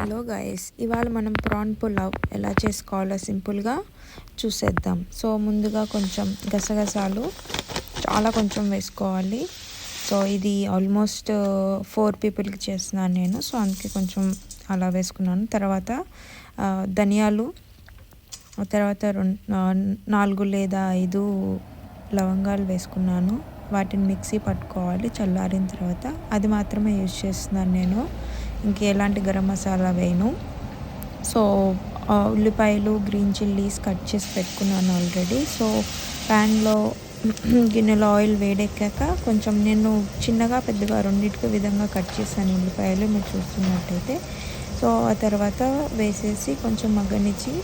Hello guys, ఇవాళ మనం PRAN pulao ఎలా చేసుకోవాలో సింపుల్గా చూసేద్దాం. సో ముందుగా కొంచెం గసగసాలు చాలా కొంచెం వేసుకోవాలి. సో ఇది ఆల్మోస్ట్ 4 పీపుల్కి చేస్తున్నాను నేను. సో అందుకే కొంచెం అలా వేసుకున్నాను. తర్వాత ధనియాలు, తర్వాత 4 లేదా 5 లవంగాలు వేసుకున్నాను. వాటిని మిక్సీ పట్టుకోవాలి చల్లారిన తర్వాత. అది మాత్రమే యూజ్ చేస్తున్నాను నేను, ఇంకెలాంటి గరం మసాలా వేయను. సో ఉల్లిపాయలు, గ్రీన్ చిల్లీస్ కట్ చేసి పెట్టుకున్నాను ఆల్రెడీ. సో ప్యాన్లో గిన్నెలో ఆయిల్ వేడెక్కాక కొంచెం నేను చిన్నగా పెద్దగా రెండింటికి విధంగా కట్ చేశాను ఉల్లిపాయలు, మీరు చూస్తున్నట్టయితే. సో ఆ తర్వాత వేసేసి కొంచెం మగ్గనిచ్చి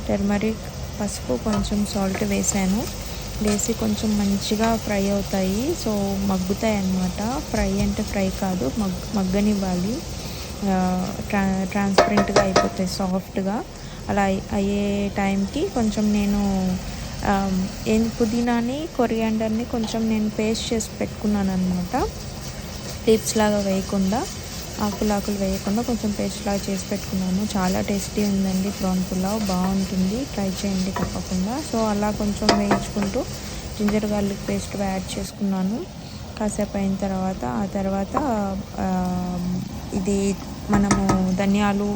టర్మరిక్, పసుపు, కొంచెం సాల్ట్ వేసాను. వేసి కొంచెం మంచిగా ఫ్రై అవుతాయి. సో మగ్గుతాయి అన్నమాట. ఫ్రై అంటే ఫ్రై కాదు, మగ్గనివ్వాలి. ట్రాన్స్పరెంట్గా అయిపోతాయి, సాఫ్ట్గా. అలా అయ్యే టైంకి కొంచెం నేను పుదీనాని, కొరియాండర్ని కొంచెం నేను పేస్ట్ చేసి పెట్టుకున్నాను అనమాట. లీవ్స్ లాగా వేయకుండా, ఆకులు వేయకుండా కొంచెం పేస్ట్ లాగా చేసి పెట్టుకున్నాను. చాలా టేస్టీ ఉందండి ప్రాన్ పులావ్, బాగుంటుంది, ట్రై చేయండి తప్పకుండా. సో అలా కొంచెం వేయించుకుంటూ జింజర్ గార్లిక్ పేస్ట్ యాడ్ చేసుకున్నాను. కాసేపు అయిన తర్వాత ఆ తర్వాత ఇది మనము ధనియాలు,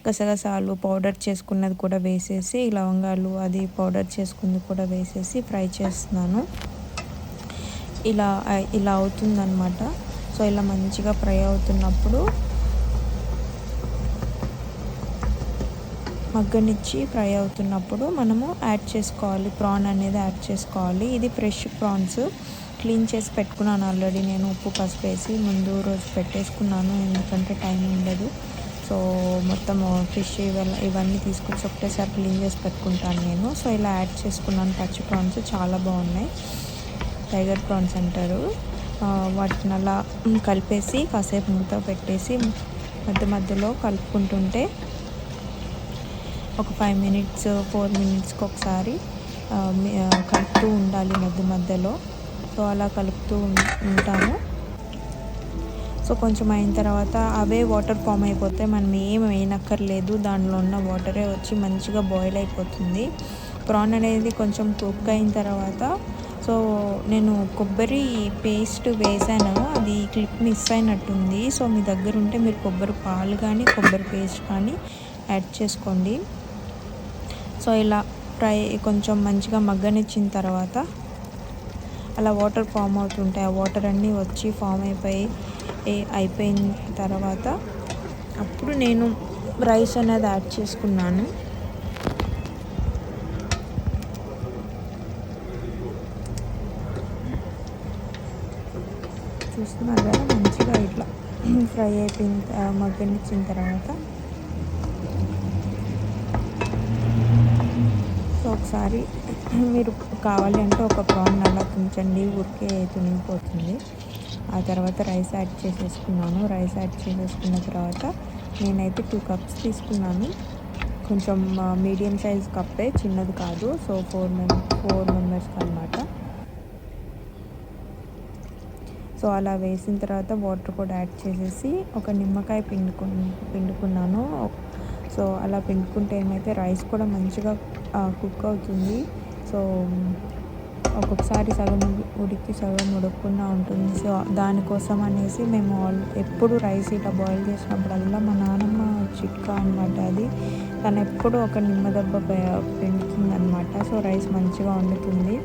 గసగసాలు పౌడర్ చేసుకున్నది కూడా వేసేసి, లవంగాలు అది పౌడర్ చేసుకున్నది కూడా వేసేసి ఫ్రై చేస్తున్నాను. ఇలా అవుతుందన్నమాట. సో ఇలా మంచిగా ఫ్రై అవుతున్నప్పుడు మగ్గనిచ్చి ఫ్రై అవుతున్నప్పుడు మనము యాడ్ చేసుకోవాలి, ప్రాన్ అనేది యాడ్ చేసుకోవాలి. ఇది ఫ్రెష్ ప్రాన్స్, క్లీన్ చేసి పెట్టుకున్నాను ఆల్రెడీ నేను. ఉప్పు, పసుపు వేసి ముందు రోజు పెట్టేసుకున్నాను, ఎందుకంటే టైం ఉండదు. సో మొత్తం ఫిష్ ఇవన్నీ తీసుకొచ్చి ఒకటేసారి క్లీన్ చేసి పెట్టుకుంటాను నేను. సో ఇలా యాడ్ చేసుకున్నాను. పచ్చి ప్రాన్స్ చాలా బాగున్నాయి, టైగర్ ప్రాన్స్ అంటారు. వాటిని అలా కలిపేసి కాసేపు మూత పెట్టేసి మధ్యలో కలుపుకుంటుంటే ఒక 5 మినిట్స్ 4 మినిట్స్కి ఒకసారి కలుపుతూ ఉండాలి మధ్యలో. సో అలా కలుపుతూ ఉంటాము. సో కొంచెం అయిన తర్వాత అవే వాటర్ ఫామ్ అయిపోతాయి, మనం ఏం వేయనక్కర్లేదు. దానిలో ఉన్న వాటరే వచ్చి మంచిగా బాయిల్ అయిపోతుంది. ప్రాన్ అనేది కొంచెం కుక్ అయిన తర్వాత, సో నేను కొబ్బరి పేస్ట్ వేసాను, అది క్లిప్ మిస్ అయినట్టుంది. సో మీ దగ్గర ఉంటే మీరు కొబ్బరి పాలు కానీ కొబ్బరి పేస్ట్ కానీ యాడ్ చేసుకోండి. సో ఇలా ఫ్రై కొంచెం మంచిగా మగ్గనిచ్చిన తర్వాత అలా వాటర్ ఫామ్ అవుతుంటాయి. ఆ వాటర్ అన్నీ వచ్చి ఫామ్ అయిపోయిన తర్వాత అప్పుడు నేను రైస్ అనేది యాడ్ చేసుకున్నాను. చూస్తున్నారు కదా, మంచిగా ఇట్లా ఫ్రై అయిపోయిన మగ్గనిచ్చిన తర్వాత సో ఒకసారి మీరు కావాలి అంటే ఒక ప్రాన్ అలా ఉంచండి, ఊరికే తునిగిపోతుంది. ఆ తర్వాత రైస్ యాడ్ చేసేసుకున్నాను. రైస్ యాడ్ చేసేసుకున్న తర్వాత నేనైతే 2 కప్స్ తీసుకున్నాను. కొంచెం మీడియం సైజ్ కప్పే, చిన్నది కాదు. సో 4 మెంబర్స్కి అనమాట. సో అలా వేసిన తర్వాత వాటర్ కూడా యాడ్ చేసేసి ఒక నిమ్మకాయ పిండుకున్నాను. సో అలా పిండుకుంటే ఏమైతే రైస్ కూడా మంచిగా కుక్ అవుతుంది. సో ఒక్కొక్కసారి సగం ఉడికి సగం ఉడకకుండా ఉంటుంది. సో దానికోసం అనేసి మేము ఎప్పుడు రైస్ ఇలా బాయిల్ చేసినప్పుడల్లా మా నాన్నమ్మ చిట్కా అనమాట అది. తను ఎప్పుడు ఒక నిమ్మదబ్బ పిండుతుంది అనమాట. సో రైస్ మంచిగా వండుతుంది,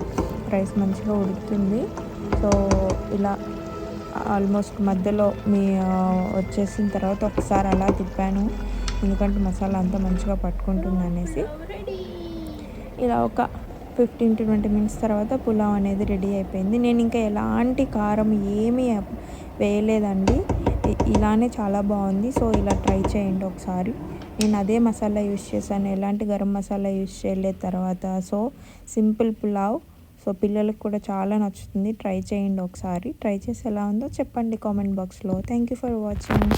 రైస్ మంచిగా ఉడుకుతుంది. సో ఇలా ఆల్మోస్ట్ మధ్యలో వచ్చేసిన తర్వాత ఒకసారి అలా తిప్పాను, ఎందుకంటే మసాలా అంతా మంచిగా పట్టుకుంటుంది అనేసి. ఇలా ఒక 15 to 20 మినిట్స్ తర్వాత పులావ్ అనేది రెడీ అయిపోయింది. నేను ఇంకా ఎలాంటి కారం ఏమీ వేయలేదండి, ఇలానే చాలా బాగుంది. సో ఇలా ట్రై చేయండి ఒకసారి. నేను అదే మసాలా యూస్ చేశాను, ఎలాంటి గరం మసాలా యూస్ చేయలేదు తర్వాత. So simple pulao. సో పిల్లలకు కూడా చాలా నచ్చుతుంది, ట్రై చేయండి ఒకసారి. ట్రై చేసి ఎలా ఉందో చెప్పండి కామెంట్ బాక్స్లో. Thank you for watching.